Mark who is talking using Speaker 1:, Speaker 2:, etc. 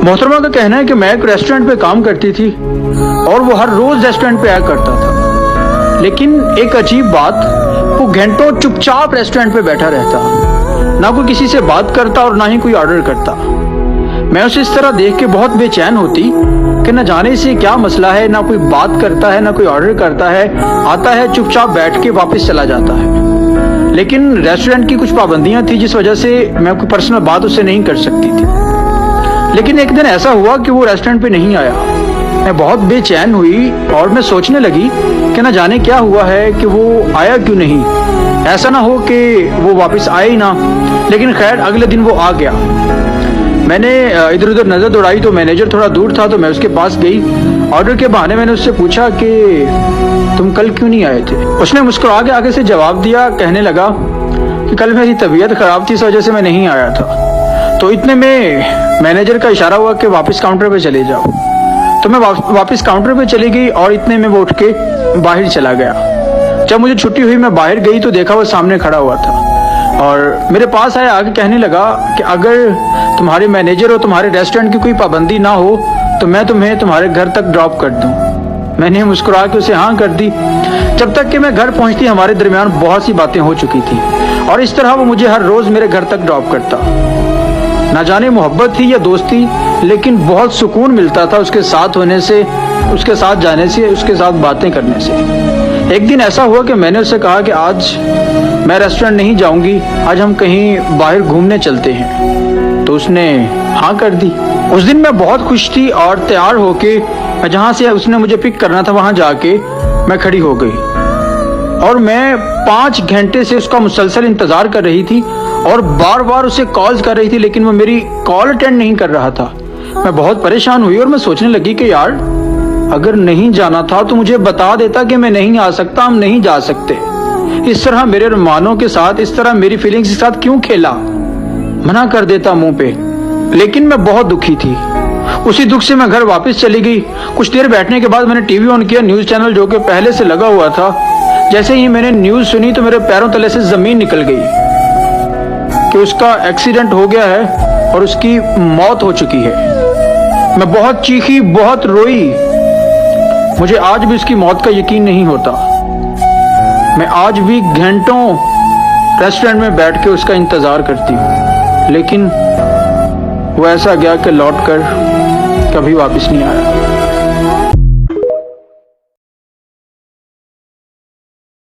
Speaker 1: मोहतरमा का कहना है कि मैं एक रेस्टोरेंट पे काम करती थी और वो हर रोज रेस्टोरेंट पे आया करता था, लेकिन एक अजीब बात, वो घंटों चुपचाप रेस्टोरेंट पे बैठा रहता, ना कोई किसी से बात करता और ना ही कोई ऑर्डर करता। मैं उसे इस तरह देख के बहुत बेचैन होती कि न जाने से क्या मसला है, ना कोई बात करता है, ना कोई ऑर्डर करता है, आता है चुपचाप बैठ के वापस चला जाता है। लेकिन रेस्टोरेंट की कुछ पाबंदियां थी जिस वजह से मैं कोई पर्सनल बात उससे नहीं कर सकती थी। लेकिन एक दिन ऐसा हुआ कि वो रेस्टोरेंट पे नहीं आया। मैं बहुत बेचैन हुई और मैं सोचने लगी कि न जाने क्या हुआ है कि वो आया क्यों नहीं, ऐसा ना हो कि वो वापस आए ही ना। लेकिन खैर अगले दिन वो आ गया। मैंने इधर उधर नजर दौड़ाई तो मैनेजर थोड़ा दूर था, तो मैं उसके पास गई। ऑर्डर के बहाने मैंने उससे पूछा कि तुम कल क्यों नहीं आए थे। उसने मुस्कुरा के आगे से जवाब दिया, कहने लगा कि कल मेरी तबीयत खराब थी, इस वजह से मैं नहीं आया था। तो इतने में मैनेजर का इशारा हुआ कि वापस काउंटर पे चले जाओ। तो मैं वापस काउंटर पे चली गई और इतने में वो उठ के बाहर चला गया। जब मुझे छुट्टी हुई मैं बाहर गई तो देखा वो सामने खड़ा हुआ था और मेरे पास आया, आगे कहने लगा कि अगर तुम्हारे मैनेजर और तुम्हारे रेस्टोरेंट की कोई पाबंदी ना हो तो मैं तुम्हें तुम्हारे घर तक ड्रॉप कर दूं। मैंने मुस्कुरा के उसे हाँ कर दी। जब तक कि मैं घर पहुंचती हमारे दरमियान बहुत सी बातें हो चुकी थी और इस तरह वो मुझे हर रोज मेरे घर तक ड्रॉप करता। ना जाने मोहब्बत थी या दोस्ती, लेकिन बहुत सुकून मिलता था उसके साथ होने से, उसके साथ जाने से, उसके साथ बातें करने से। एक दिन ऐसा हुआ कि मैंने उससे कहा कि आज मैं रेस्टोरेंट नहीं जाऊंगी, आज हम कहीं बाहर घूमने चलते हैं। तो उसने हाँ कर दी। उस दिन मैं बहुत खुश थी और तैयार होके मैं जहाँ से उसने मुझे पिक करना था वहाँ जाके मैं खड़ी हो गई और मैं 5 घंटे से उसका मुसलसल इंतजार कर रही थी और बार बार उसे कॉल्स कर रही थी, लेकिन वो मेरी कॉल अटेंड नहीं कर रहा था। मैं बहुत परेशान हुई और मैं सोचने लगी कि यार अगर नहीं जाना था तो मुझे बता देता कि मैं नहीं आ सकता, हम नहीं जा सकते। इस तरह मेरे अरमानों के साथ, इस तरह मेरी फीलिंग्स के साथ क्यों खेला, मना कर देता मुंह पे। लेकिन मैं बहुत दुखी थी। उसी दुख से मैं घर वापस चली गई। कुछ देर बैठने के बाद मैंने टीवी ऑन किया, न्यूज चैनल जो कि पहले से लगा हुआ था। जैसे ही मैंने न्यूज सुनी तो मेरे पैरों तले से जमीन निकल गई कि उसका एक्सीडेंट हो गया है और उसकी मौत हो चुकी है। मैं बहुत चीखी, बहुत रोई। मुझे आज भी उसकी मौत का यकीन नहीं होता। मैं आज भी घंटों रेस्टोरेंट में बैठ के उसका इंतजार करती हूँ, लेकिन वो ऐसा गया कि लौट कर कभी वापस नहीं आया।